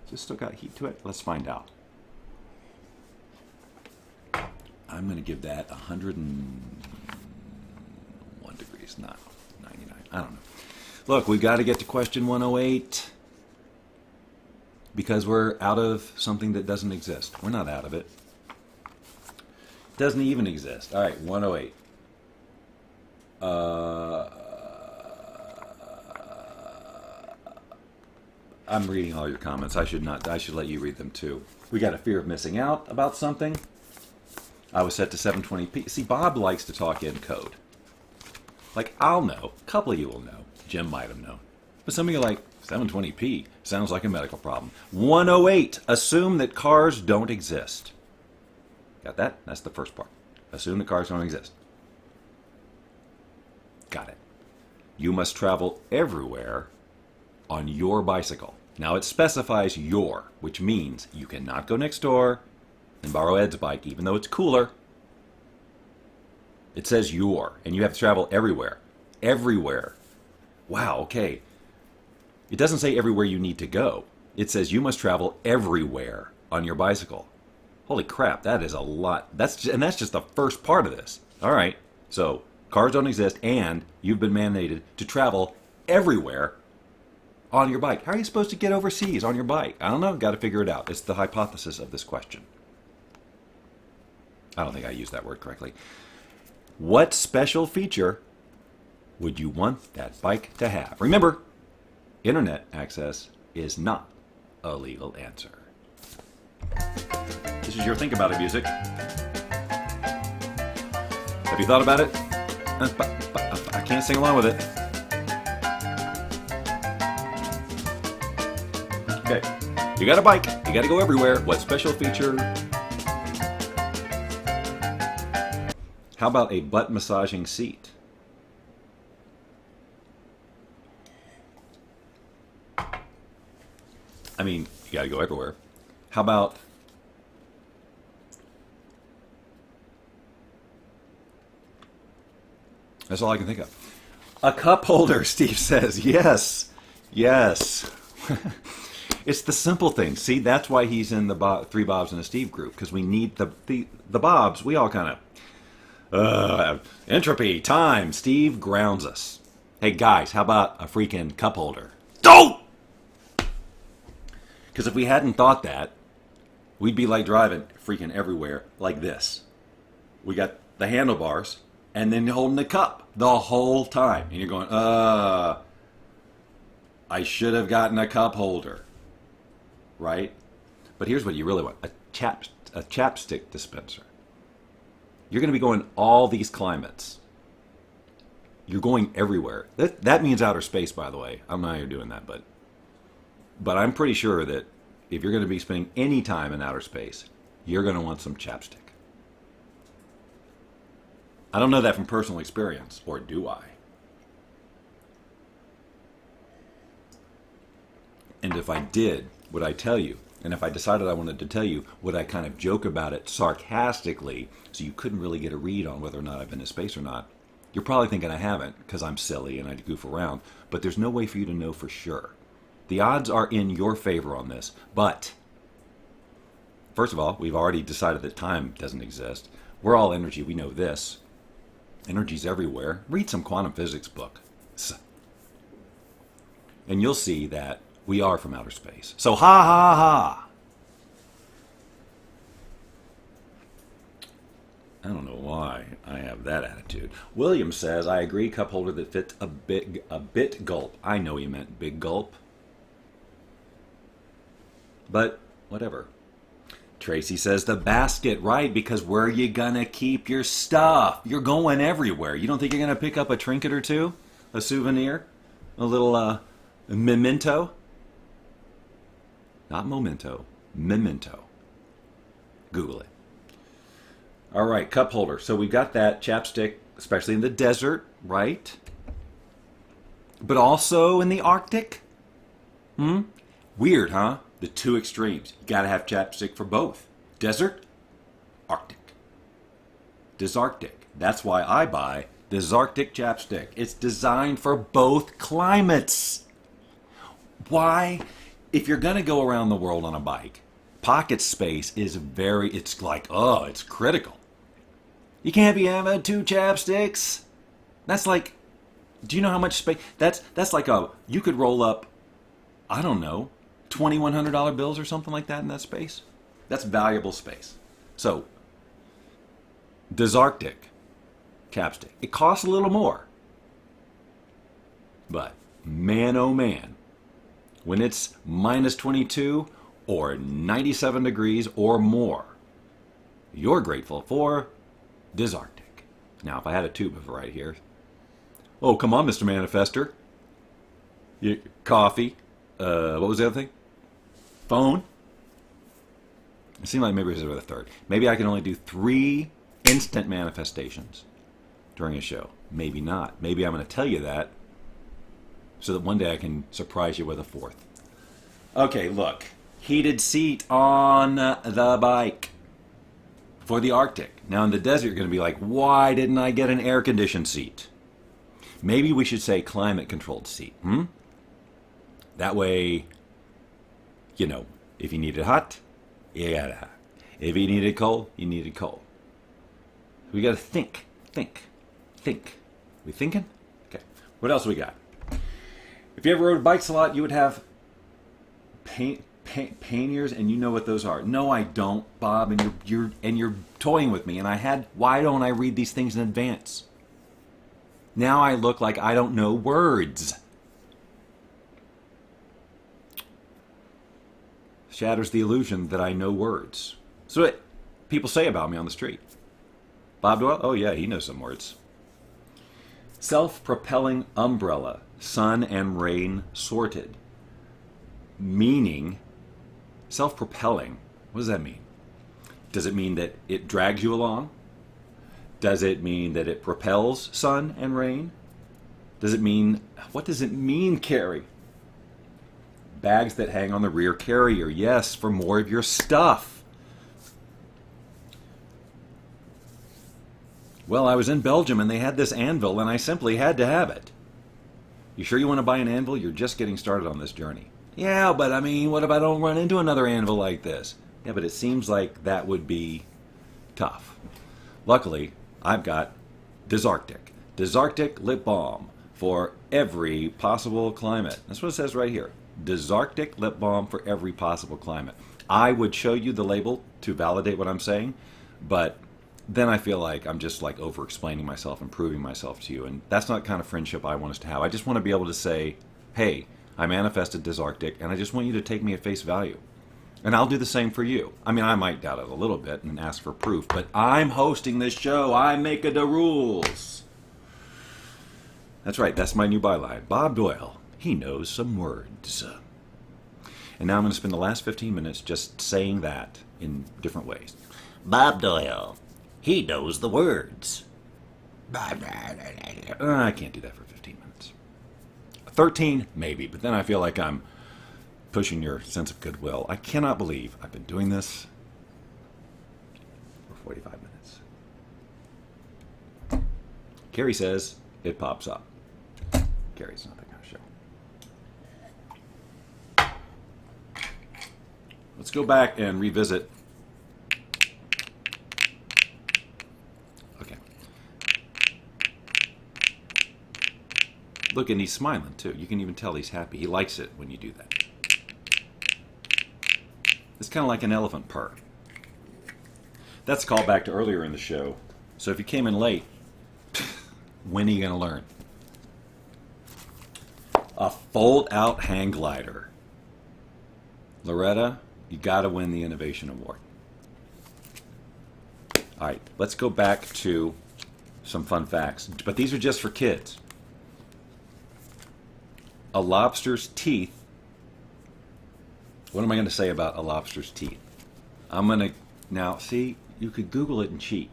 Has this still got heat to it? Let's find out. I'm going to give that 101 degrees, not 99. I don't know. Look, we've got to get to question 108 because we're out of something that doesn't exist. We're not out of it. It doesn't even exist. All right, 108. I'm reading all your comments. I should not. I should let you read them too. We got a fear of missing out about something. I was set to 720p. See, Bob likes to talk in code. Like, I'll know. A couple of you will know. Jim might have known. But some of you are like, 720p sounds like a medical problem. 108. Assume that cars don't exist. Got that? That's the first part. Assume that cars don't exist. Got it. You must travel everywhere on your bicycle. Now it specifies your, which means you cannot go next door and borrow Ed's bike, even though it's cooler. It says your, and you have to travel everywhere. Everywhere. Wow, okay. It doesn't say everywhere you need to go. It says you must travel everywhere on your bicycle. Holy crap, that is a lot. That's just the first part of this. All right, so cars don't exist, and you've been mandated to travel everywhere on your bike. How are you supposed to get overseas on your bike? I don't know. Got to figure it out. It's the hypothesis of this question. I don't think I used that word correctly. What special feature would you want that bike to have? Remember, internet access is not a legal answer. This is your Think About It music. Have you thought about it? I can't sing along with it. Okay, you got a bike. You got to go everywhere. What special feature? How about a butt massaging seat? I mean, you got to go everywhere. How about that's all I can think of. A cup holder, Steve says. Yes. Yes. It's the simple things. See, that's why he's in the Three Bobs and a Steve group, because we need the Bobs. We all kind of entropy, time. Steve grounds us. Hey, guys, how about a freaking cup holder? Don't! Because if we hadn't thought that, we'd be like driving freaking everywhere like this. We got the handlebars and then holding the cup the whole time. And you're going, I should have gotten a cup holder. Right? But here's what you really want. A chapstick dispenser. You're going to be going all these climates. You're going everywhere. That means outer space, by the way. I'm not even doing that, but I'm pretty sure that if you're going to be spending any time in outer space, you're going to want some chapstick. I don't know that from personal experience, or do I? And if I did, would I tell you? And if I decided I wanted to tell you, would I kind of joke about it sarcastically so you couldn't really get a read on whether or not I've been to space or not? You're probably thinking I haven't because I'm silly and I goof around, but there's no way for you to know for sure. The odds are in your favor on this, but first of all, we've already decided that time doesn't exist. We're all energy. We know this. Energy's everywhere. Read some quantum physics book. And you'll see that we are from outer space. So ha ha ha. I don't know why I have that attitude. William says, I agree, cup holder that fits a bit gulp. I know he meant big gulp. But whatever. Tracy says the basket, right, because where are you gonna keep your stuff? You're going everywhere. You don't think you're gonna pick up a trinket or two? A souvenir? A little memento? Not memento. Memento. Google it. All right, cup holder. So we've got that chapstick, especially in the desert, right? But also in the Arctic? Weird, huh? The two extremes. You gotta have chapstick for both. Desert, Arctic. Desarctic. That's why I buy Desarctic chapstick. It's designed for both climates. Why? If you're gonna go around the world on a bike, pocket space is it's like, it's critical. You can't be having two chapsticks. That's like, do you know how much space? That's like you could roll up, I don't know, $2,100 bills or something like that in that space. That's valuable space. So, Desarctic chapstick. It costs a little more. But, man oh man, when it's minus 22 or 97 degrees or more, you're grateful for Desarctic. Now, if I had a tube of it right here. Oh, come on, Mr. Manifester. Coffee. What was the other thing? Phone. It seemed like maybe it was a third. Maybe I can only do 3 instant manifestations during a show. Maybe not. Maybe I'm going to tell you that so that one day I can surprise you with a 4th. Okay, look. Heated seat on the bike for the Arctic. Now in the desert, you're going to be like, why didn't I get an air-conditioned seat? Maybe we should say climate-controlled seat. That way, you know, if you need it hot, you got it hot. If you need it cold, you need it cold. We got to think. We thinking? Okay. What else we got? If you ever rode bikes a lot, you would have panniers, and you know what those are. No, I don't, Bob, and you're toying with me. And why don't I read these things in advance? Now I look like I don't know words. Shatters the illusion that I know words. So what people say about me on the street. Bob Doyle? Oh yeah, he knows some words. Self-propelling umbrella, sun and rain sorted. Meaning, self-propelling, what does that mean? Does it mean that it drags you along? Does it mean that it propels sun and rain? What does it mean, Carrie? Bags that hang on the rear carrier. Yes, for more of your stuff. Well, I was in Belgium and they had this anvil and I simply had to have it. You sure you want to buy an anvil? You're just getting started on this journey. Yeah, but I mean, what if I don't run into another anvil like this? Yeah, but it seems like that would be tough. Luckily, I've got Desarctic. Desarctic lip balm for every possible climate. That's what it says right here. Desarctic lip balm for every possible climate. I would show you the label to validate what I'm saying, but then I feel like I'm just like over-explaining myself and proving myself to you, and that's not the kind of friendship I want us to have. I just want to be able to say, hey, I manifested Desarctic, and I just want you to take me at face value. And I'll do the same for you. I mean, I might doubt it a little bit and ask for proof, but I'm hosting this show. I'm making the rules. That's right, that's my new byline. Bob Doyle, he knows some words. And now I'm going to spend the last 15 minutes just saying that in different ways. Bob Doyle, he knows the words. I can't do that for 15 minutes. 13, maybe, but then I feel like I'm pushing your sense of goodwill. I cannot believe I've been doing this for 45 minutes. Carrie says it pops up. Carrie's not that kind of show. Let's go back and revisit. Okay. Look, and he's smiling too. You can even tell he's happy. He likes it when you do that. It's kind of like an elephant purr. That's a callback to earlier in the show. So if you came in late, when are you going to learn? A fold-out hang glider. Loretta, you got to win the Innovation Award. All right, let's go back to some fun facts. But these are just for kids. A lobster's teeth. What am I going to say about a lobster's teeth? I'm going to... Now, see, you could Google it and cheat.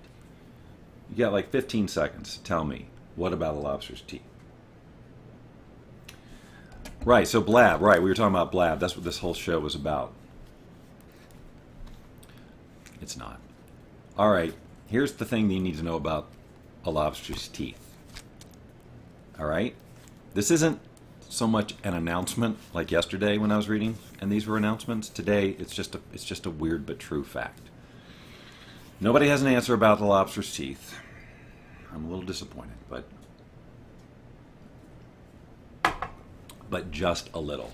You got like 15 seconds to tell me what about a lobster's teeth. Right, so blab. Right, we were talking about blab. That's what this whole show was about. It's not. All right, here's the thing that you need to know about a lobster's teeth. All right? This isn't so much an announcement like yesterday when I was reading, and these were announcements. Today, it's just a weird but true fact. Nobody has an answer about the lobster's teeth. I'm a little disappointed, but just a little.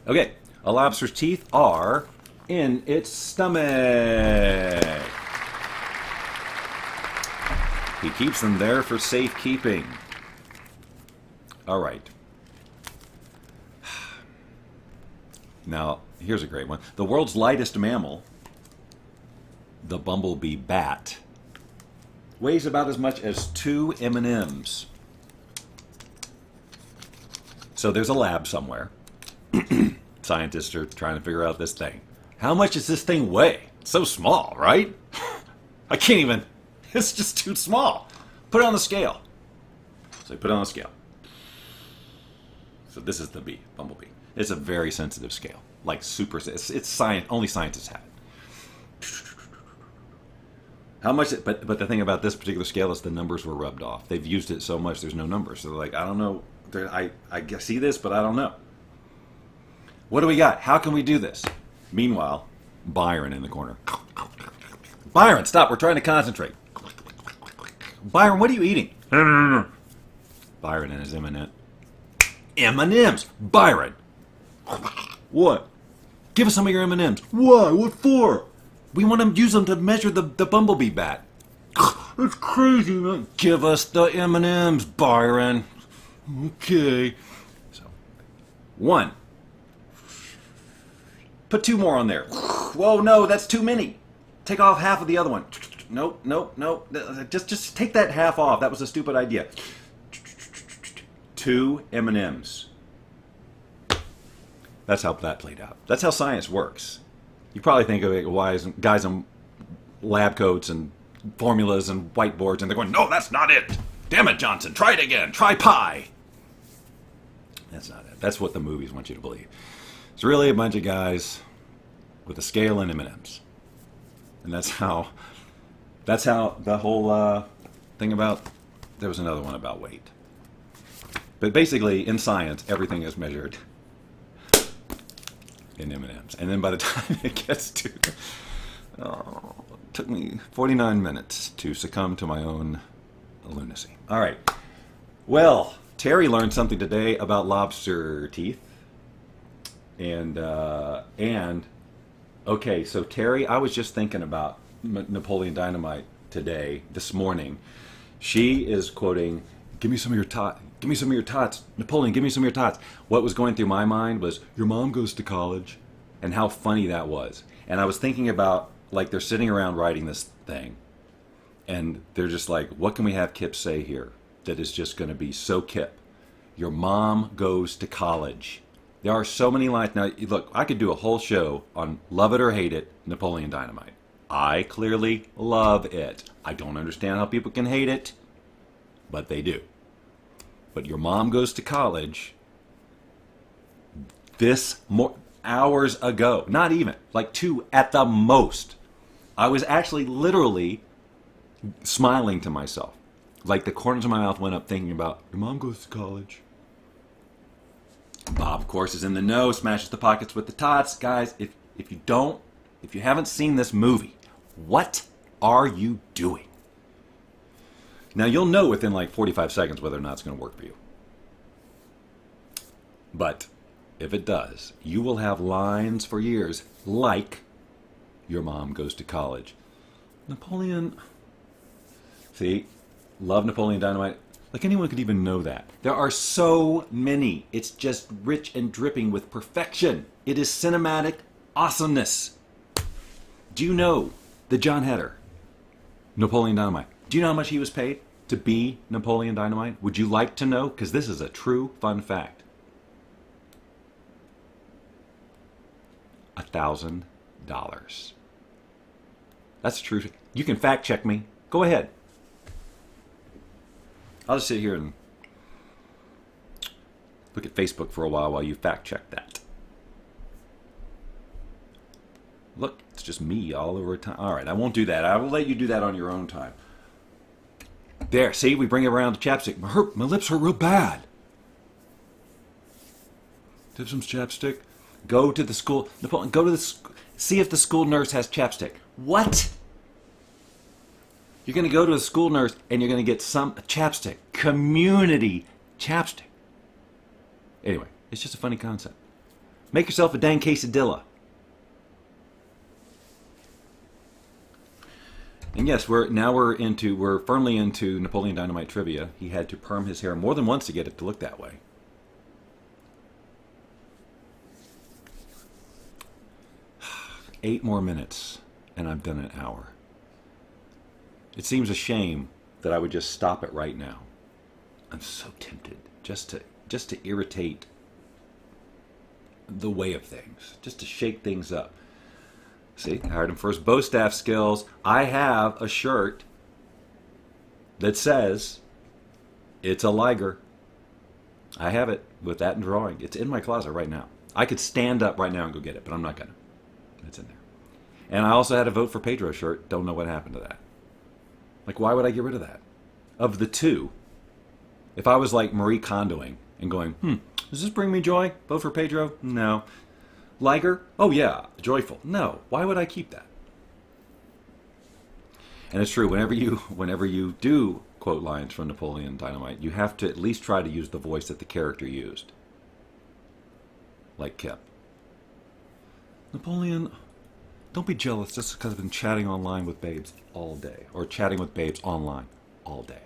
Okay, a lobster's teeth are in its stomach. He keeps them there for safekeeping. All right. Now, here's a great one. The world's lightest mammal, the bumblebee bat, weighs about as much as 2 M&Ms. So there's a lab somewhere. Scientists are trying to figure out this thing. How much does this thing weigh? It's so small, right? I can't even... It's just too small. Put it on the scale. So put it on the scale. So this is the bee, bumblebee. It's a very sensitive scale. Like super... It's science. Only scientists have it. How much... But the thing about this particular scale is the numbers were rubbed off. They've used it so much there's no numbers. So they're like, I don't know... I see this, but I don't know. What do we got? How can we do this? Meanwhile, Byron in the corner. Byron, stop. We're trying to concentrate. Byron, what are you eating? Byron and his M&M. M&Ms. Byron. What? Give us some of your M&Ms. Why? What for? We want to use them to measure the bumblebee bat. That's crazy, man. Give us the M&Ms, Byron. Okay. So, 1. Put 2 more on there. Whoa, no, that's too many. Take off half of the other one. Nope. Just take that half off. That was a stupid idea. 2 M&Ms. That's how that played out. That's how science works. You probably think of it, why is guys in lab coats and formulas and whiteboards, and they're going, no, that's not it. Damn it, Johnson. Try it again. Try pi. That's not it. That's what the movies want you to believe. It's really a bunch of guys with a scale and M&Ms. And that's how the whole thing about... There was another one about weight. But basically, in science, everything is measured in M&Ms. And then by the time it gets to... Oh, it took me 49 minutes to succumb to my own lunacy. All right. Well, Terry learned something today about lobster teeth. And okay, so Terry, I was just thinking about Napoleon Dynamite today, this morning. She is quoting, give me some of your tots. Give me some of your tots. Napoleon, give me some of your tots. What was going through my mind was, your mom goes to college, and how funny that was. And I was thinking about, like, they're sitting around writing this thing, and they're just like, what can we have Kip say here? that is just going to be so Kip. Your mom goes to college. There are so many lines. Now, look, I could do a whole show on Love It or Hate It, Napoleon Dynamite. I clearly love it. I don't understand how people can hate it, but they do. But your mom goes to college hours ago, not even, like 2 at the most. I was actually literally smiling to myself. Like the corners of my mouth went up thinking about, your mom goes to college. Bob, of course, is in the know, smashes the pockets with the tots. Guys, if you haven't seen this movie, what are you doing? Now, you'll know within like 45 seconds whether or not it's going to work for you. But if it does, you will have lines for years like, your mom goes to college. Napoleon, see, love Napoleon Dynamite. Like anyone could even know that. There are so many. It's just rich and dripping with perfection. It is cinematic awesomeness. Do you know that John Heder, Napoleon Dynamite, do you know how much he was paid to be Napoleon Dynamite? Would you like to know? Because this is a true fun fact. $1,000. That's true. You can fact check me. Go ahead. I'll just sit here and look at Facebook for a while you fact check that. Look, it's just me all over time. All right, I won't do that. I will let you do that on your own time. There, see, we bring it around to chapstick. My lips hurt real bad. Dip some chapstick. Go to the school. Napoleon, go to the see if the school nurse has chapstick. What? You're going to go to a school nurse and you're going to get some chapstick. Community chapstick. Anyway, it's just a funny concept. Make yourself a dang quesadilla. And yes, we're firmly into Napoleon Dynamite trivia. He had to perm his hair more than once to get it to look that way. Eight more minutes, and I've done an hour. It seems a shame that I would just stop it right now. I'm so tempted just to irritate the way of things, just to shake things up. See, I hired him for his bow staff skills. I have a shirt that says it's a Liger. I have it with that in drawing. It's in my closet right now. I could stand up right now and go get it, but I'm not gonna. It's in there. And I also had a Vote for Pedro shirt. Don't know what happened to that. Like, why would I get rid of that? Of the two, if I was like Marie Kondoing and going, does this bring me joy? Vote for Pedro? No. Liger? Oh yeah, joyful. No. Why would I keep that? And it's true, whenever you do quote lines from Napoleon Dynamite, you have to at least try to use the voice that the character used. Like Kip. Napoleon, don't be jealous just because I've been chatting online with babes all day. Or chatting with babes online all day.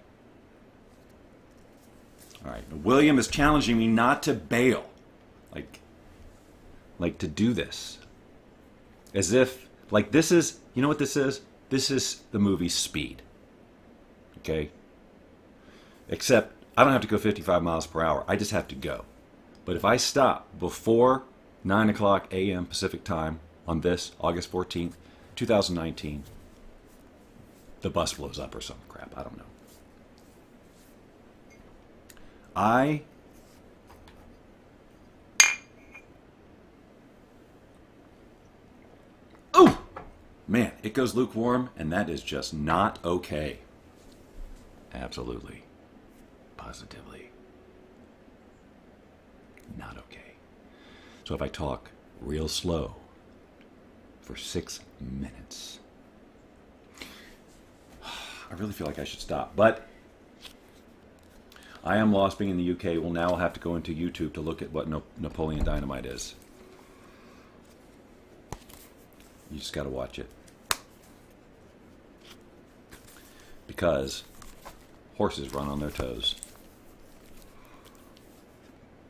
Alright, William is challenging me not to bail. Like to do this. As if, like this is, you know what this is? This is the movie Speed. Okay? Except, I don't have to go 55 miles per hour. I just have to go. But if I stop before 9 o'clock a.m. Pacific time on this, August 14th, 2019, the bus blows up or some crap. I don't know. Oh! Man, it goes lukewarm, and that is just not okay. Absolutely. Positively. Not okay. So if I talk real slow for 6 minutes, I really feel like I should stop. But I am lost being in the UK. We'll now have to go into YouTube to look at what Napoleon Dynamite is. You just got to watch it. Because horses run on their toes.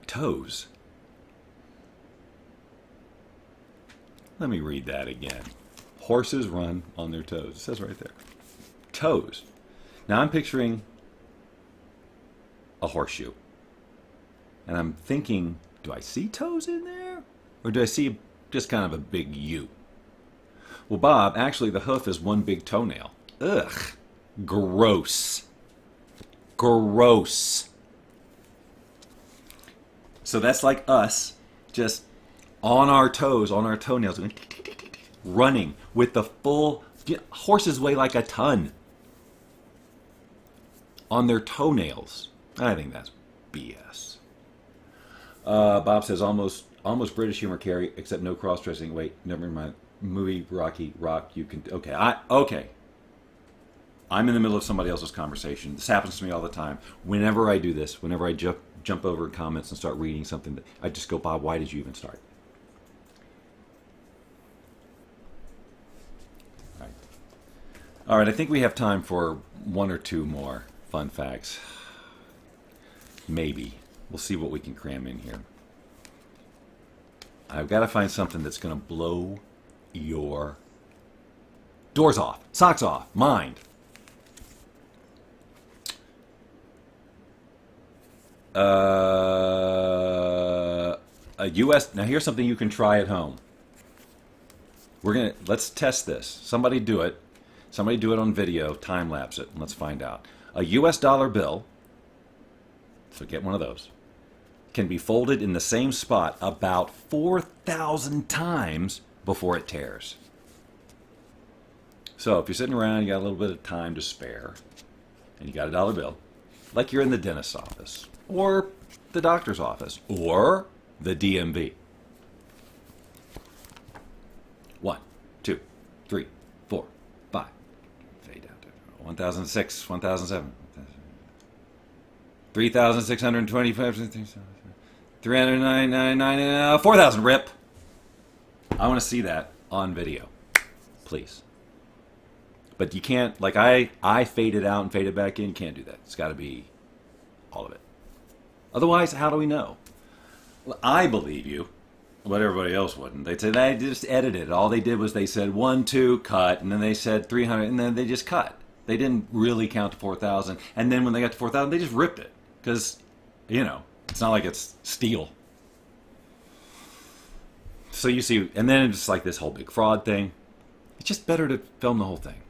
Toes? Let me read that again. Horses run on their toes. It says right there. Toes. Now I'm picturing a horseshoe. And I'm thinking, do I see toes in there? Or do I see just kind of a big U? Well, Bob, actually the hoof is one big toenail. Ugh. Gross. Gross. So that's like us just on our toes, on our toenails, running with the full... Horses weigh like a ton on their toenails. I think that's BS. Bob says almost British humor, Carrie, except no cross-dressing. Wait, never mind. Movie Rocky Rock. You can okay. I'm in the middle of somebody else's conversation. This happens to me all the time. Whenever I do this, whenever I jump over comments and start reading something, I just go, Bob, why did you even start? All right, I think we have time for one or two more fun facts. Maybe. We'll see what we can cram in here. I've got to find something that's going to blow your doors off, socks off, mind. A U.S. Now here's something you can try at home. Let's test this. Somebody do it. Somebody do it on video, time lapse it, and let's find out. A U.S. dollar bill, so get one of those, can be folded in the same spot about 4,000 times before it tears. So if you're sitting around, you got a little bit of time to spare, and you got a dollar bill, like you're in the dentist's office, or the doctor's office, or the DMV. 1, 2, 3, 4, 5. Fade down to 1,006, 1,007, 3,625, 309,999, 4,000. Rip. I want to see that on video, please. But you can't, like I fade it out and fade it back in. You can't do that. It's got to be all of it. Otherwise, how do we know? Well, I believe you, but everybody else wouldn't. They'd say they just edited it. All they did was they said 1, 2, cut, and then they said 300, and then they just cut. They didn't really count to 4,000. And then when they got to 4,000, they just ripped it. Because, it's not like it's steel. So you see, and then it's like this whole big fraud thing. It's just better to film the whole thing.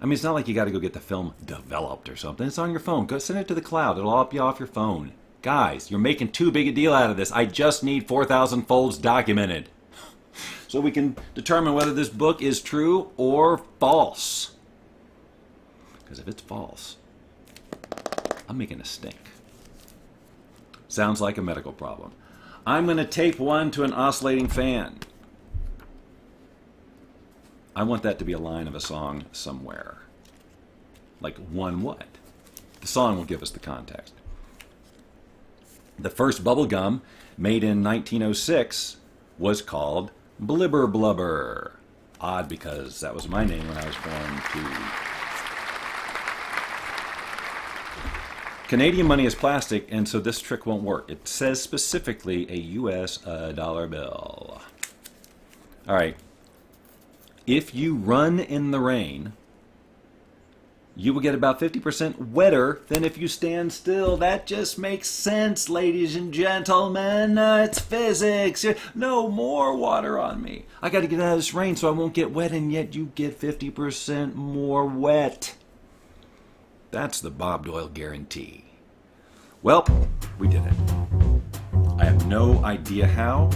I mean, it's not like you got to go get the film developed or something. It's on your phone. Go send it to the cloud. It'll all be off your phone. Guys, you're making too big a deal out of this. I just need 4,000 folds documented. So we can determine whether this book is true or false. Because if it's false, I'm making a stink. Sounds like a medical problem. I'm going to tape one to an oscillating fan. I want that to be a line of a song somewhere. Like one what? The song will give us the context. The first bubble gum, made in 1906, was called Blibber Blubber. Odd, because that was my name when I was born, too. Canadian money is plastic, and so this trick won't work. It says specifically a U.S. dollar bill. All right. If you run in the rain, you will get about 50% wetter than if you stand still. That just makes sense, ladies and gentlemen. It's physics. No more water on me. I got to get out of this rain so I won't get wet, and yet you get 50% more wet. That's the Bob Doyle guarantee. Well, we did it. I have no idea how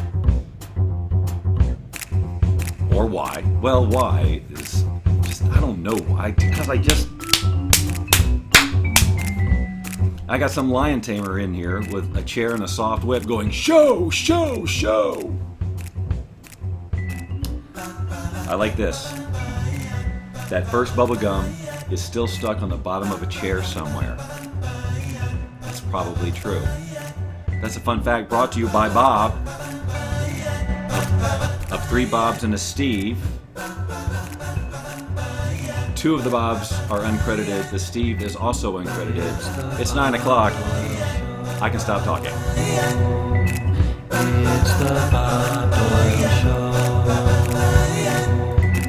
or why. Well, why is just, I don't know why, because I got some lion tamer in here with a chair and a soft whip going, show, show, show. I like this. That first bubble gum is still stuck on the bottom of a chair somewhere. That's probably true. That's a fun fact brought to you by Bob of 3 Bobs and a Steve. 2 of the Bobs are uncredited. The Steve is also uncredited. It's 9 o'clock. I can stop talking. It's the Bob Doyle Show.